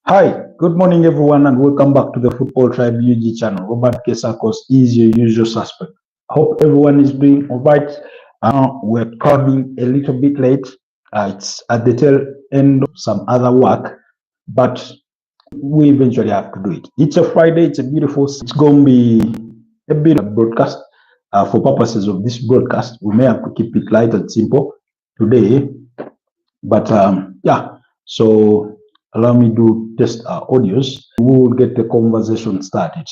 Hi, good morning everyone and welcome back to the Football Tribe UG channel. Robert Kesakos is your usual suspect. Hope everyone is doing all right. We're coming a little bit late. It's at the tail end of some other work, but we eventually have to do it. It's a Friday, it's a beautiful, it's going to be a bit of broadcast. For purposes of this broadcast, we may have to keep it light and simple today, but yeah, so allow me to test our audios. We will get the conversation started.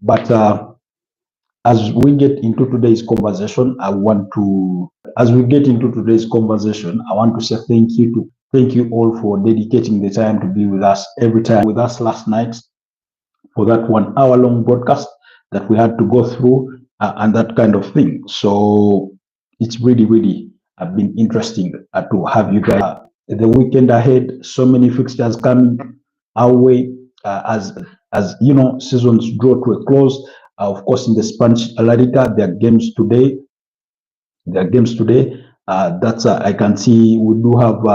But as we get into today's conversation, I want to say thank you all for dedicating the time to be with us every time with us last night for that 1 hour long broadcast that we had to go through and that kind of thing. So it's really been interesting to have you guys. The weekend ahead, so many fixtures coming our way as you know, seasons draw to a close. Of course, in the Spanish La Liga, there are games today. That's I can see we do have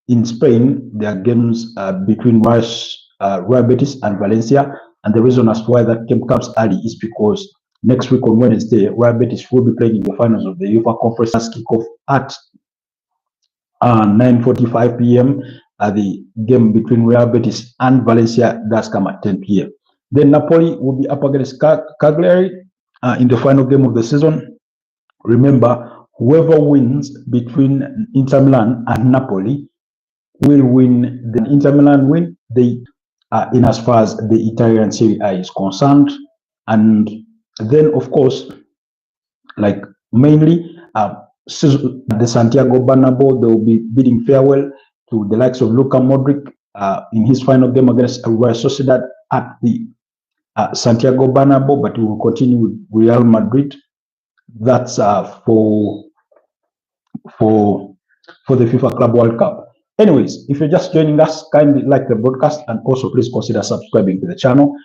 in Spain. There are games between Real Betis and Valencia, and the reason as to why that game comes early is because next week on Wednesday, Real Betis will be playing in the finals of the UEFA Conference kickoff at 9:45 p.m. The game between Real Betis and Valencia does come at 10 p.m. Then Napoli will be up against Cagliari in the final game of the season. Remember, whoever wins between Inter Milan and Napoli will win. The Inter Milan win, they in as far as the Italian Serie A is concerned. And then, of course, like mainly the Santiago Bernabeu, they will be bidding farewell to the likes of Luka Modric in his final game against Real Sociedad at the Santiago Bernabeu, but he will continue with Real Madrid. That's for the FIFA Club World Cup. Anyways, if you're just joining us, kindly like the broadcast and also please consider subscribing to the channel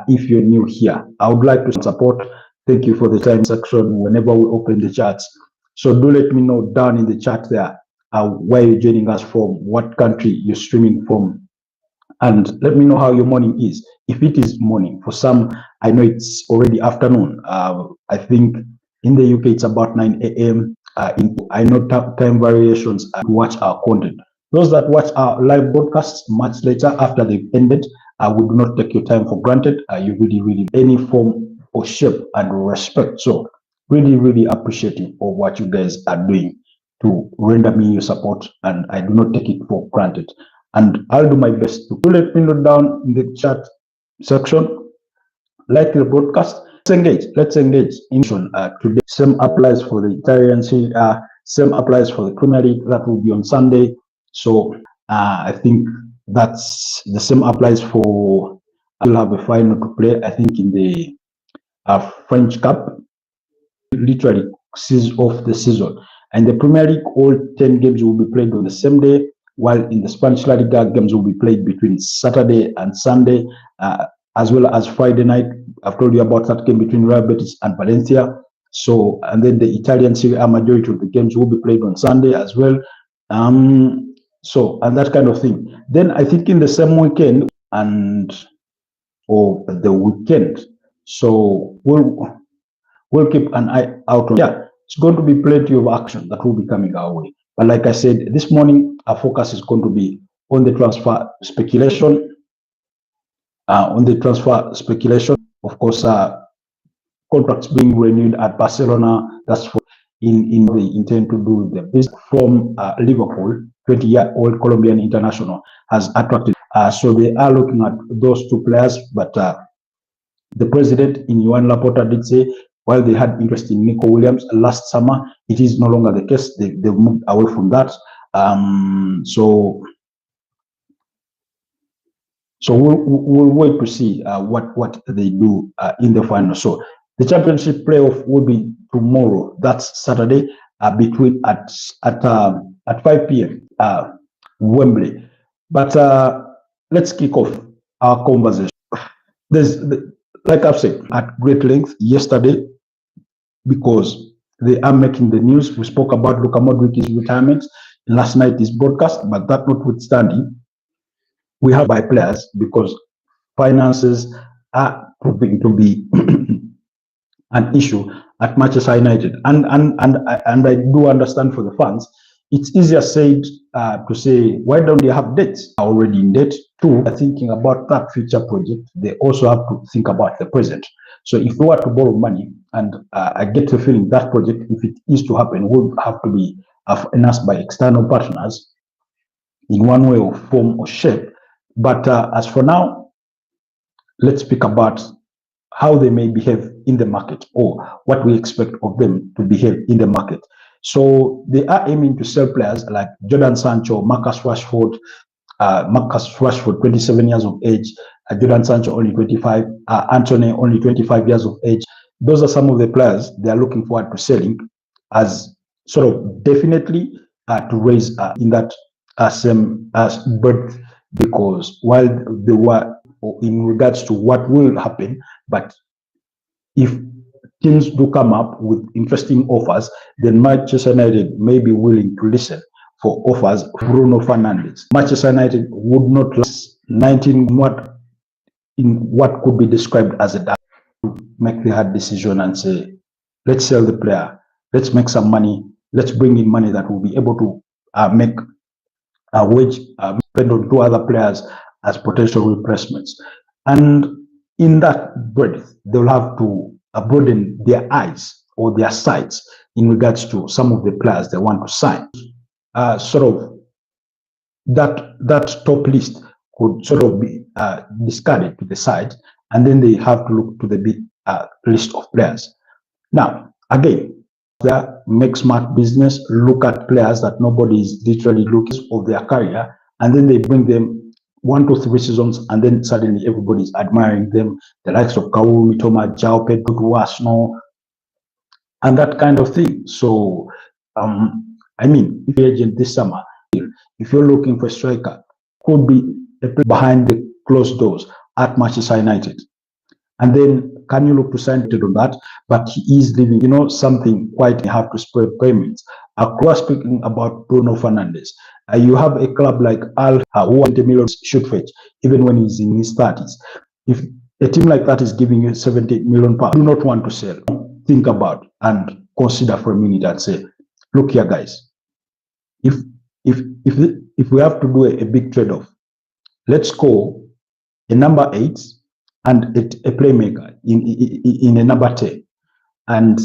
if you're new here. I would like to support. Thank you for the time section whenever we open the chats. So do let me know down in the chat there where you're joining us from, what country you're streaming from, and let me know how your morning is. If it is morning, for some, I know it's already afternoon. I think in the UK it's about 9 a.m. I know time variations and watch our content. Those that watch our live broadcasts much later after they've ended, we do not take your time for granted. You really any form of shape and respect. So really appreciative of what you guys are doing to render me your support, and I do not take it for granted. And I'll do my best to let me know down in the chat section. Like the broadcast. Let's engage in today. Same applies for the Italian Serie A, same applies for the Premier League. That will be on Sunday. So I think that's the same applies for. I'll have a final to play, I think, in the French Cup. Literally sees off the season. And the Premier League, all 10 games will be played on the same day, while in the Spanish La Liga, games will be played between Saturday and Sunday, as well as Friday night. I've told you about that game between Real Betis and Valencia. So, and then the Italian Serie A, majority of the games will be played on Sunday as well. So, and that kind of thing. Then I think in the same weekend or the weekend. So we'll keep an eye out on. Yeah, it's going to be plenty of action that will be coming our way. But like I said, this morning our focus is going to be on the transfer speculation. Of course, contracts being renewed at Barcelona. That's for in the intend to do the business from Liverpool. 20-year-old Colombian international has attracted. So they are looking at those two players, but the president in Joan Laporta did say, while they had interest in Nico Williams last summer, it is no longer the case. They've moved away from that. So we'll wait to see what they do in the final. So the championship playoff will be tomorrow. That's Saturday, between at 5 p.m. Wembley. But let's kick off our conversation. Like I've said at great length yesterday, because they are making the news. We spoke about Luka Modric's retirement. last night's broadcast. But that notwithstanding, we have by players because finances are proving to be an issue at Manchester United. And I do understand for the fans, it's easier said to say, why don't they have debts? Already in debt. Two, thinking about that future project, they also have to think about the present. So if we were to borrow money, and I get the feeling that project, if it is to happen, will have to be financed by external partners in one way or form or shape. But as for now, let's speak about how they may behave in the market, or what we expect of them to behave in the market. So they are aiming to sell players like Jadon Sancho, Marcus Rashford, 27 years of age, Jadon Sancho only 25, Anthony only 25 years of age. Those are some of the players they are looking forward to selling as sort of definitely to raise in that same birth, because while they were in regards to what will happen, but if teams do come up with interesting offers, then Manchester United may be willing to listen for offers. Bruno Fernandes, Manchester United would not last 19 in what could be described as a make the hard decision and say, let's sell the player, let's make some money, let's bring in money that will be able to make a wage spend on two other players as potential replacements. And in that breadth, they'll have to broaden their eyes or their sights in regards to some of the players they want to sign. Sort of that top list could sort of be discarded to the side, and then they have to look to the big list of players. Now, again, make smart business, look at players that nobody is literally looking of their career, and then they bring them 1 to 3 seasons, and then suddenly everybody's admiring them. The likes of Kaoru Mitoma, João Pedro to Arsenal, and that kind of thing. So, I mean, if you're agent this summer, if you're looking for a striker, could be behind the closed doors at Manchester United. And then can you look to sign on that? But he is leaving, something quite have to spread payments. Across speaking about Bruno Fernandes, you have a club like Al who 20 million should fetch, even when he's in his 30s. If a team like that is giving you 70 million pounds, do not want to sell. Think about and consider for a minute and say, look here, guys. If we have to do a big trade-off, let's call a number 8 and a playmaker in a number 10, and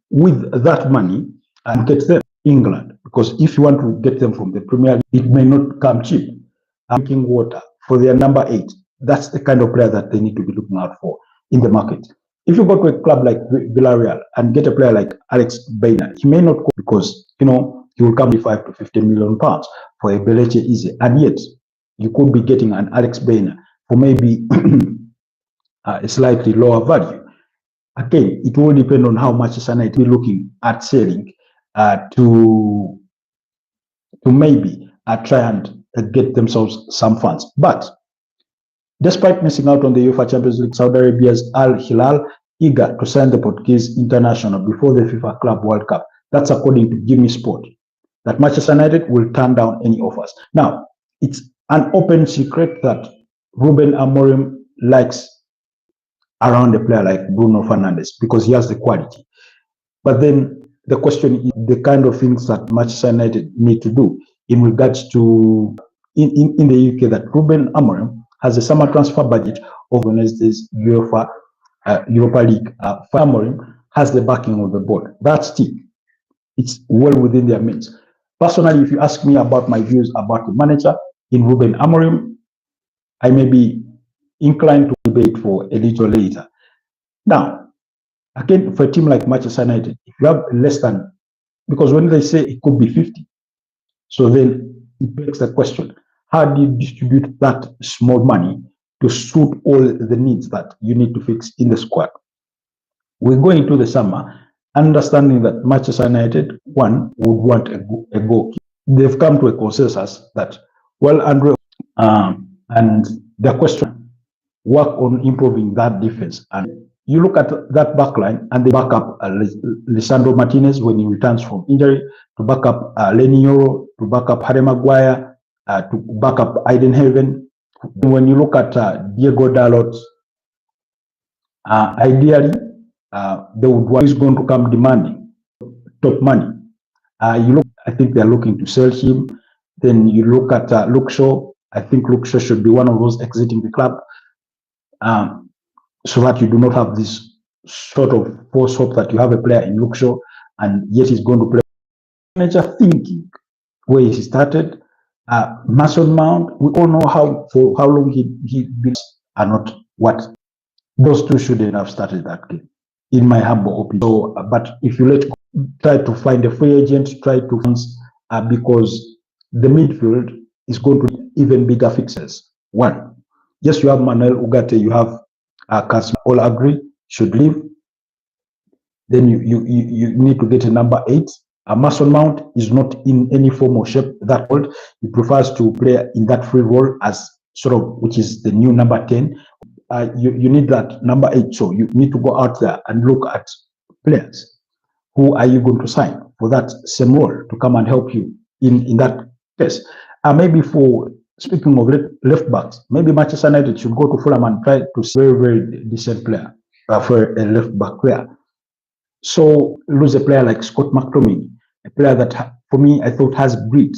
with that money, and get them England, because if you want to get them from the Premier League, it may not come cheap. Drinking water for their number 8. That's the kind of player that they need to be looking out for in the market. If you go to a club like Villarreal and get a player like Alex Baena, he may not go because he will come with 5 to 15 million pounds for a Beleche Easy, and yet you could be getting an Alex Baena for maybe a slightly lower value. Again, it will depend on how much United will be looking at selling to maybe try and get themselves some funds. But despite missing out on the UEFA Champions League, Saudi Arabia's Al Hilal eager to sign the Portuguese international before the FIFA Club World Cup. That's according to Gimme Sport, that Manchester United will turn down any offers. Now, it's an open secret that Ruben Amorim likes around a player like Bruno Fernandes because he has the quality. But then the question is the kind of things that Manchester United need to do in regards to in the UK, that Ruben Amorim has a summer transfer budget of Wednesday's Europa League. Amorim has the backing of the board. That's team. It's well within their means. Personally, if you ask me about my views about the manager in Ruben Amorim, I may be inclined to debate for a little later. Now, again, for a team like Manchester United, if you have less than, because when they say it could be 50, so then it begs the question, how do you distribute that small money to suit all the needs that you need to fix in the squad? We're going into the summer, understanding that Manchester United, one, would want a goalkeeper. They've come to a consensus that, well, Andre, and the question, work on improving that defense. And you look at that back line and they back up Lisandro Martinez when he returns from injury, to back up Lenny Yoro, to back up Harry Maguire, to back up Aiden Haven. When you look at Diego Dalot, ideally, they would want is going to come demanding top money. You look, I think they're looking to sell him. Then you look at Luke Shaw. I think Luke Shaw should be one of those exiting the club, so that you do not have this sort of false hope that you have a player in Luke Shaw and yet he's going to play. Manager thinking where he started. Mason Mount, we all know for how long he built are not what. Those two shouldn't have started that game, in my humble opinion. So, but if you try to find a free agent, try to find, because the midfield is going to be even bigger fixes. One, yes, you have Manuel Ugarte, you have Casemiro, all agree should leave. Then you need to get a number 8. Mason Mount is not in any form or shape that old. He prefers to play in that free role as sort of, which is the new number 10. You need that number 8. So you need to go out there and look at players. Who are you going to sign for that same role to come and help you in that case? Maybe for speaking of left backs, maybe Manchester United should go to Fulham and try to see a very decent player for a left back player. So lose a player like Scott McTominay, a player that for me I thought has grit,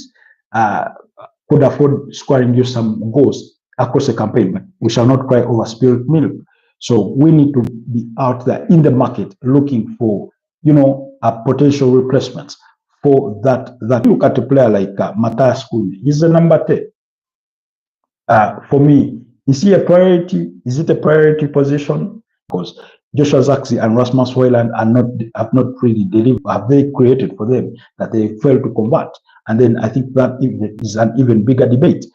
could afford scoring you some goals across a campaign, but we shall not cry over spilled milk. So we need to be out there in the market looking for, potential replacements for that. Look at a player like Matthias Cunha. He's the number 10. For me, is he a priority? Is it a priority position? Because Joshua Zirkzee and Rasmus Højlund have not really delivered. Have they created for them that they failed to convert? And then I think that is an even bigger debate.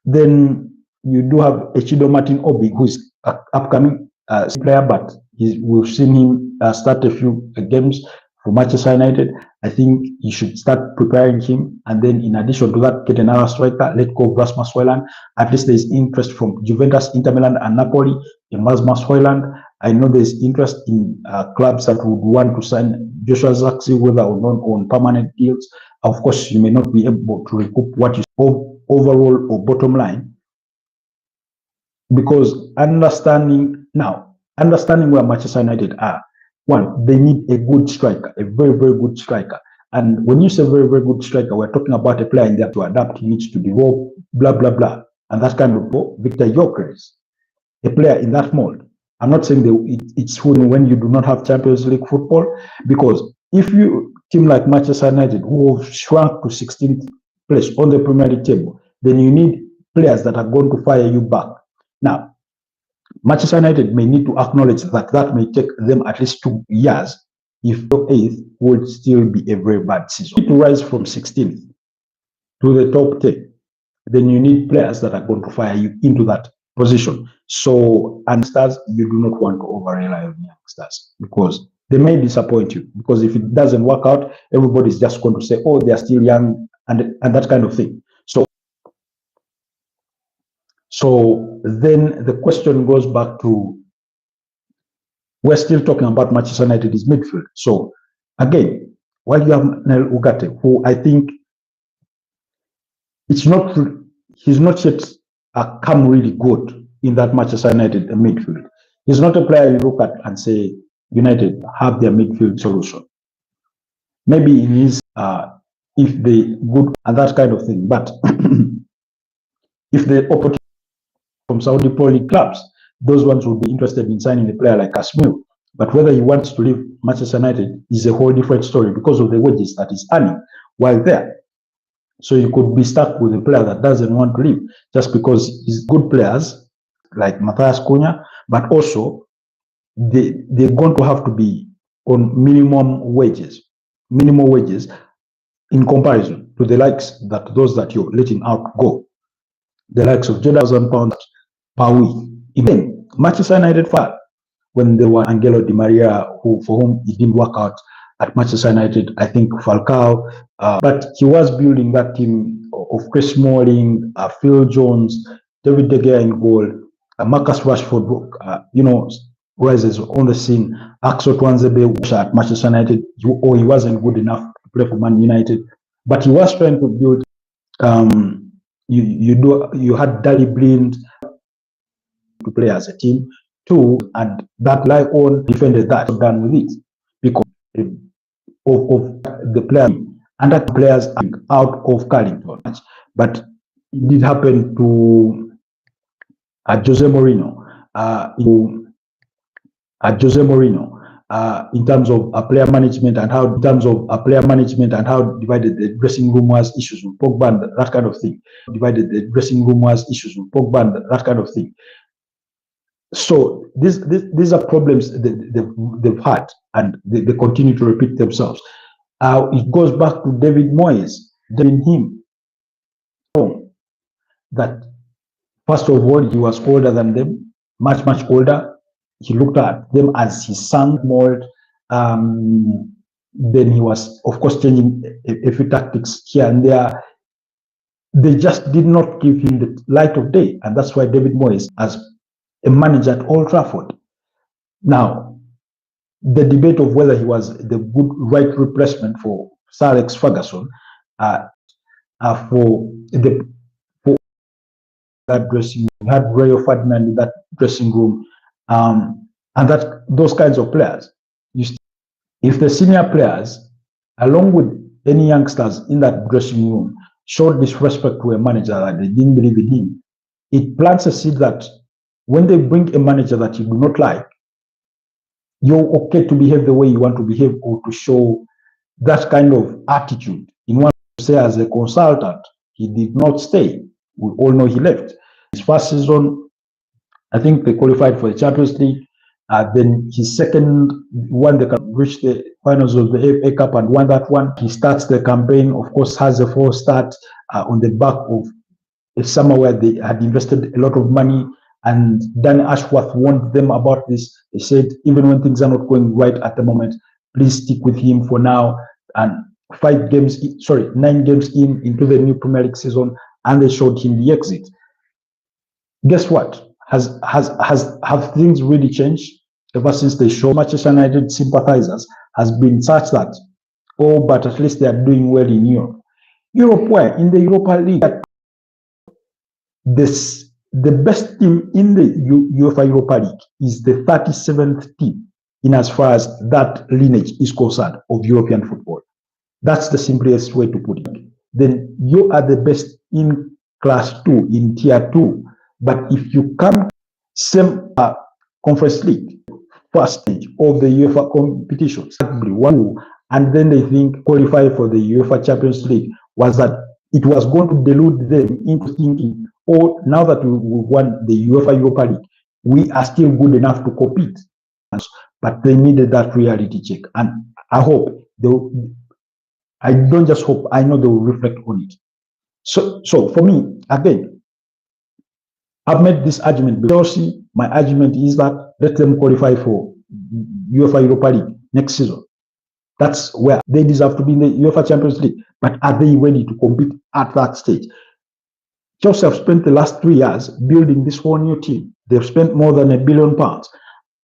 Then you do have Echido Martin Obi, who is an upcoming player, but we've seen him start a few games for Manchester United. I think you should start preparing him, and then in addition to that, get another striker. Let go of Rasmus Højlund. At least there is interest from Juventus, Inter Milan, and Napoli in Rasmus Højlund. I know there's interest in clubs that would want to sign Joshua Zirkzee, whether or not on permanent deals. Of course, you may not be able to recoup what is overall or bottom line, because understanding where Manchester United are. One, they need a good striker, a very, very good striker. And when you say very, very good striker, we're talking about a player in there to adapt, he needs to develop, blah, blah, blah. And that's kind of Victor Gyökeres, a player in that mold. I'm not saying it's when you do not have Champions League football, because if you team like Manchester United, who have shrunk to 16th place on the Premier League table, then you need players that are going to fire you back. Now, Manchester United may need to acknowledge that may take them at least 2 years. If top 8th would still be a very bad season. To rise from 16th to the top 10, then you need players that are going to fire you into that position. So, and stars, you do not want to over rely on youngsters, because they may disappoint you. Because if it doesn't work out, everybody's just going to say, oh, they're still young, and that kind of thing. So then the question goes back to, we're still talking about Manchester United's midfield. So again, while you have Manuel Ugarte, who I think he's not yet come really good in that Manchester United midfield. He's not a player you look at and say United have their midfield solution. Maybe it is if they good and that kind of thing, but if the opportunity from Saudi Pro League clubs, those ones would be interested in signing a player like Casemiro. But whether he wants to leave Manchester United is a whole different story because of the wages that he's earning while there. So you could be stuck with a player that doesn't want to leave just because he's good players like Matthias Cunha, but also they're going to have to be on minimum wages in comparison to the likes that those that you're letting out go. The likes of £1,000 per week. Even Manchester United fan, when there were Angelo Di Maria, for whom it didn't work out at Manchester United, I think Falcao, but he was building that team of Chris Smalling, Phil Jones, David De Gea in goal, Marcus Rashford, rises on the scene. Axel Twanzebe was at Manchester United, or he wasn't good enough to play for Man United, but he was trying to build. You had Daley Blind to play as a team too, and that Lion defended that, done with it because of the player and that players out of Carrington. But it did happen to Jose Mourinho. Jose Mourinho in terms of player management and how divided the dressing room was, issues with Pogba and that kind of thing. Divided the dressing room was, issues with Pogba and that kind of thing. So these are problems they've had, and they continue to repeat themselves. It goes back to David Moyes, telling him that first of all he was older than them, much older. He looked at them as his son mold. Then he was, of course, changing a few tactics here and there. They just did not give him the light of day, and that's why David Moyes, as a manager at Old Trafford. Now, the debate of whether he was the good right replacement for Sir Alex Ferguson for that dressing room. We had Rio Ferdinand in that dressing room, and that those kinds of players. If the senior players, along with any youngsters in that dressing room, showed disrespect to a manager that they didn't believe in him, it plants a seed that when they bring a manager that you do not like, you're okay to behave the way you want to behave or to show that kind of attitude. In one say, as a consultant, he did not stay. We all know he left. His first season, I think they qualified for the Champions League. Then his second one, they reached the finals of the FA Cup and won that one. He starts the campaign, of course, has a false start on the back of a summer where they had invested a lot of money. And Dan Ashworth warned them about this. He said, even when things are not going right at the moment, please stick with him for now. And 9 games into the new Premier League season, and they showed him the exit. Guess what? Have things really changed ever since they showed Manchester United sympathizers has been such that, but at least they are doing well in Europe. Europe where? In the Europa League, the best team in the UEFA Europa League is the 37th team in as far as that lineage is concerned of European football. That's the simplest way to put it. Then you are the best in class 2, in tier 2. But if you come same conference league, first stage of the UEFA competitions, and then they think qualify for the UEFA Champions League, was that it was going to delude them into thinking, now that we won the UEFA Europa League, we are still good enough to compete. But they needed that reality check. And I hope I don't just hope, I know they will reflect on it. So for me, again, I've made this argument. Chelsea, my argument is that let them qualify for UEFA Europa League next season. That's where they deserve to be in the UEFA Champions League. But are they ready to compete at that stage? Chelsea have spent the last 3 years building this whole new team. They've spent more than £1 billion,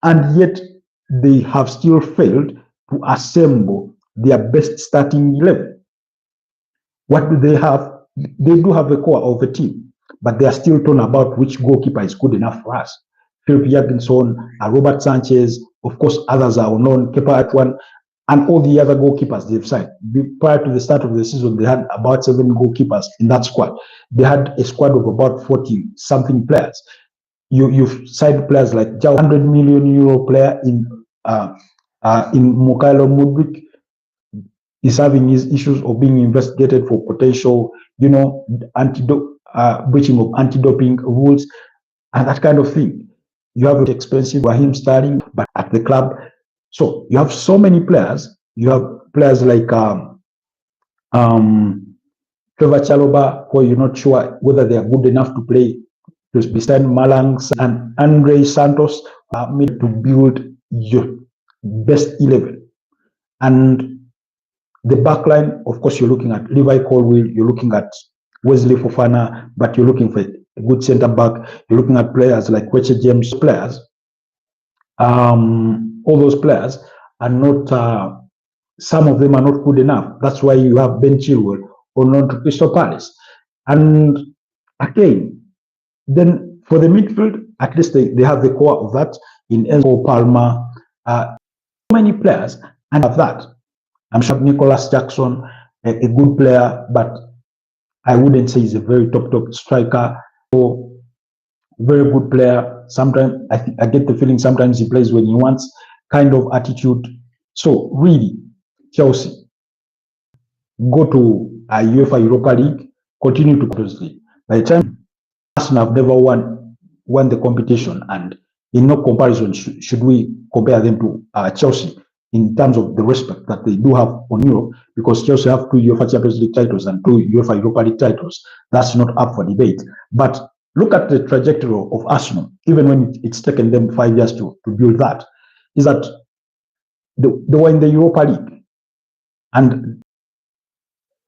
and yet they have still failed to assemble their best starting 11. What do they have? They do have a core of a team, but they are still torn about which goalkeeper is good enough for us. Philip Jurgenson, Robert Sanchez, of course, others are unknown, Kepa Atwan, and all the other goalkeepers they've signed. Prior to the start of the season, they had about 7 goalkeepers in that squad. They had a squad of about 40-something players. You've signed players like €100 million player in Mykhailo Mudryk is having his issues of being investigated for potential, breaching of anti-doping rules and that kind of thing. You have an expensive Raheem Sterling, but at the club. So you have so many players. You have players like Trevor Chalobah, who you're not sure whether they are good enough to play beside Malang, and Andre Santos are made to build your best 11. And the back line, of course, you're looking at Levi Colwill, you're looking at Wesley Fofana, but you're looking for a good centre back. You're looking at players like Weche James players. all those players are not, some of them are not good enough. That's why you have Ben Chilwell on loan to Crystal Palace. And again, then for the midfield, at least they have the core of that in Enzo Palmer. So many players and have that. I'm sure Nicholas Jackson, a good player, but I wouldn't say he's a very top striker. So very good player. Sometimes I get the feeling sometimes he plays when he wants, kind of attitude. So really, Chelsea, go to UEFA Europa League, continue to closely. By the time Arsenal have never won the competition, and in no comparison should we compare them to Chelsea in terms of the respect that they do have on Europe, because Chelsea have 2 UEFA Champions League titles and 2 UEFA Europa League titles. That's not up for debate. But look at the trajectory of Arsenal, even when it's taken them 5 years to build that, is that they were in the Europa League. And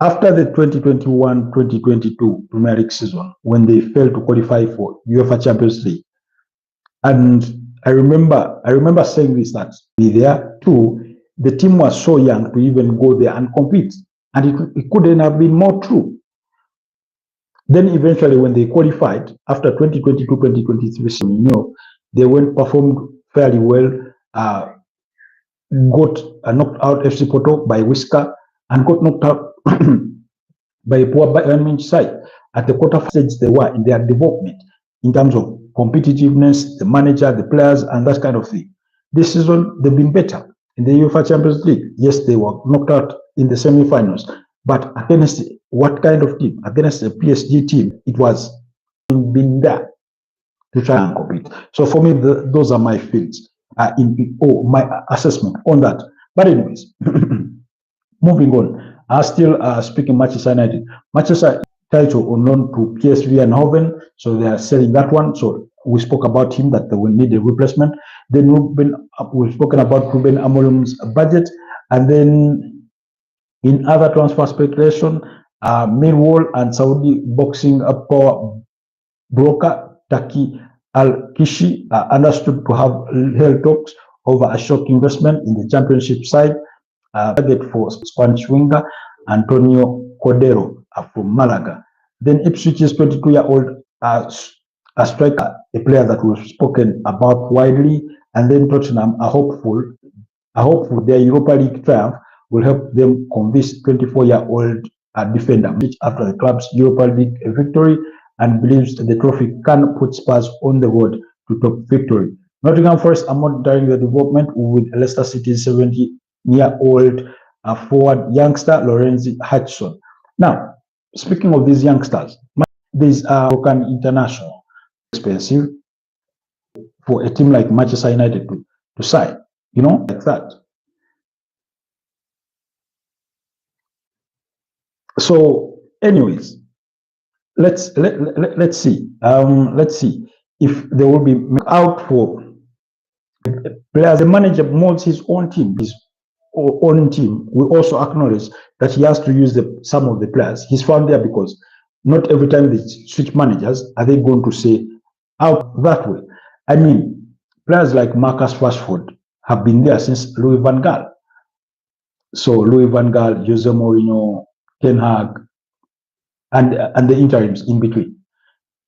after the 2021-2022 Premier League season, when they failed to qualify for UEFA Champions League, and I remember saying this, that there too, the team was so young to even go there and compete, and it couldn't have been more true. Then eventually, when they qualified after 2022-2023 season, they went performed fairly well, got knocked out FC Porto by Whisker, and got knocked out by a poor Bayern Munich side. At the quarter stage, they were in their development in terms of competitiveness, the manager, the players, and that kind of thing. This season, they've been better in the UEFA Champions League. Yes, they were knocked out in the semi-finals, but against what kind of team? Against a PSG team, it was being there to try and compete. So for me, those are my feelings, my assessment on that. But anyways, moving on. Still speaking Manchester United. Manchester title on loan to PSV Eindhoven, so they are selling that one. So we spoke about him, that they will need a replacement. Then we've spoken about Ruben Amorim's budget, and then in other transfer speculation, Millwall and Saudi boxing power broker Taki Al-Kishi are understood to have held talks over a shock investment in the championship side, target for Spanish winger Antonio Cordero from Malaga. Then Ipswich's 22-year-old a striker, a player that was spoken about widely, and then Tottenham are hopeful their Europa League triumph will help them convince 24-year-old defender after the club's Europa League victory, and believes the trophy can put Spurs on the road to top victory. Nottingham Forest are monitoring the development with Leicester City's 70-year-old forward youngster Lorenzi Hutchison. Now, speaking of these youngsters, these are Moroccan international, expensive for a team like Manchester United to sign, like that. So, anyways, let's see. Let's see if there will be out for players. The manager molds his own team. His own team. We also acknowledge that he has to use some of the players he's found there, because not every time they switch managers are they going to say out that way. I mean, players like Marcus Rashford have been there since Louis van Gaal. So Louis van Gaal, Jose Mourinho, Ten Hag, and the interims in between.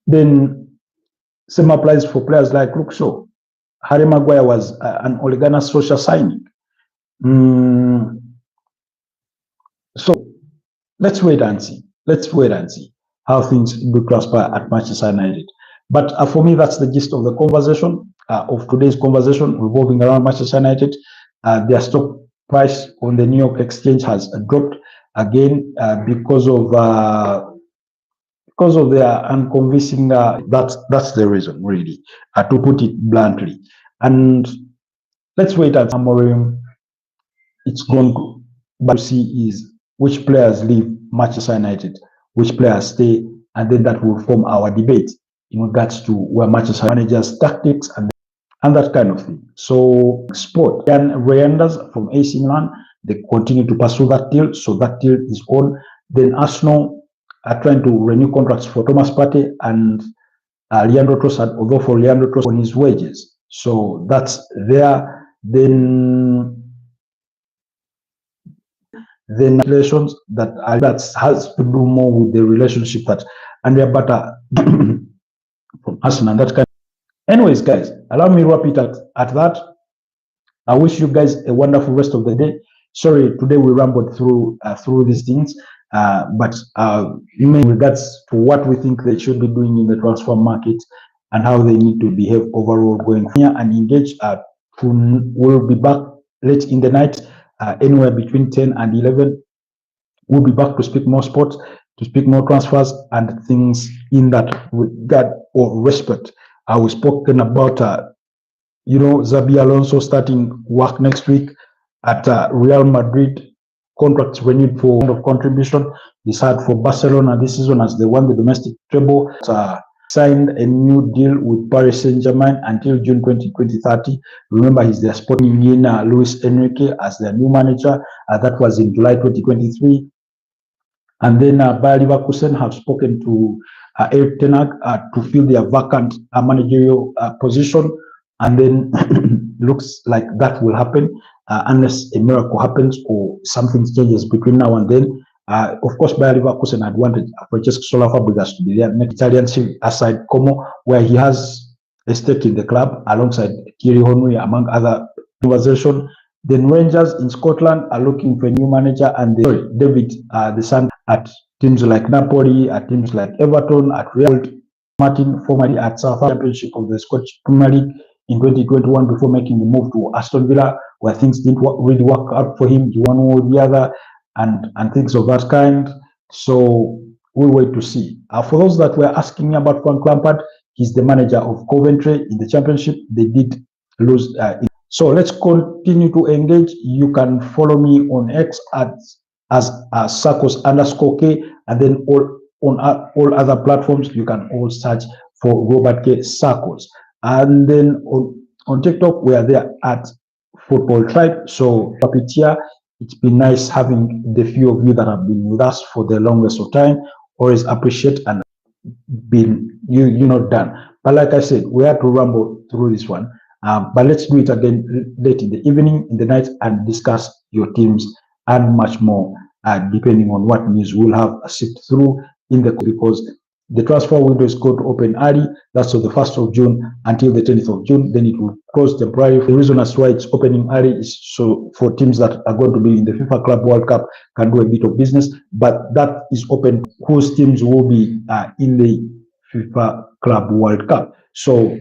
Then same applies for players like Luke Shaw. Harry Maguire was an Ole Gunnar Solskjaer signing. So let's wait and see. Let's wait and see how things do transpire at Manchester United. But for me, that's the gist of the conversation, of today's conversation revolving around Manchester United. Their stock price on the New York Exchange has dropped again because of their unconvincing. That's the reason, really, to put it bluntly. And let's wait at Amorim. It's going to, but see is which players leave Manchester United, which players stay, and then that will form our debate in regards to where Manchester managers' tactics and that kind of thing. So, sport and Reyanders from AC Milan, they continue to pursue that deal, so that deal is on. Then Arsenal are trying to renew contracts for Thomas Partey and Leandro Trossard, although for Leandro Trossard on his wages. So that's there. Then relations that has to do more with the relationship that Andrea Bata from Arsenal and that kind. Anyways, guys, allow me to wrap it at that. I wish you guys a wonderful rest of the day. Sorry, today we rambled through these things, but in regards to what we think they should be doing in the transfer market and how they need to behave overall going here and engage. We'll be back late in the night, anywhere between 10 and 11. We'll be back to speak more sports, to speak more transfers and things in that regard or respect. We've spoken about Xabi Alonso starting work next week at Real Madrid. Contracts renewed for of contribution. He's had for Barcelona this season as they won the domestic treble. Signed a new deal with Paris Saint-Germain until June 2030. Remember, he's their sporting in Luis Enrique as their new manager. That was in July 2023. And then Bayer Leverkusen have spoken to Erik ten Hag to fill their vacant managerial position. And then looks like that will happen unless a miracle happens or something changes between now and then. Of course, Bayer Leverkusen had wanted Francesco Fabregas to be there, next Italian aside Como, where he has a stake in the club alongside Thierry Henry, among other conversation. Then Rangers in Scotland are looking for a new manager, and David the son at teams like Napoli, at teams like Everton, at Real Martin, formerly at South Championship of the Scottish Premier League in 2021 before making the move to Aston Villa, where things didn't really work out for him, one or the other, and things of that kind. So we'll wait to see. For those that were asking me about Frank Lampard, he's the manager of Coventry in the Championship. They did lose. So let's continue to engage. You can follow me on X as Sarkos_K, and then on all other platforms you can all search for Robert K. Sarkos. And then on TikTok we are there at Football Tribe. So here, it's been nice having the few of you that have been with us for the longest of time. Always appreciate and been done. But like I said, we have to ramble through this one. But let's do it again late in the evening, in the night, and discuss your teams and much more, depending on what news we'll have sift through in the, because the transfer window is going to open early. That's on the 1st of June until the 10th of June. Then it will close temporarily. The reason as why it's opening early is so for teams that are going to be in the FIFA Club World Cup can do a bit of business. But that is open whose teams will be in the FIFA Club World Cup. So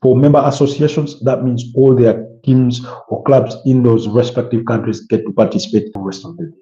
for member associations, that means all their teams or clubs in those respective countries get to participate the rest of the day.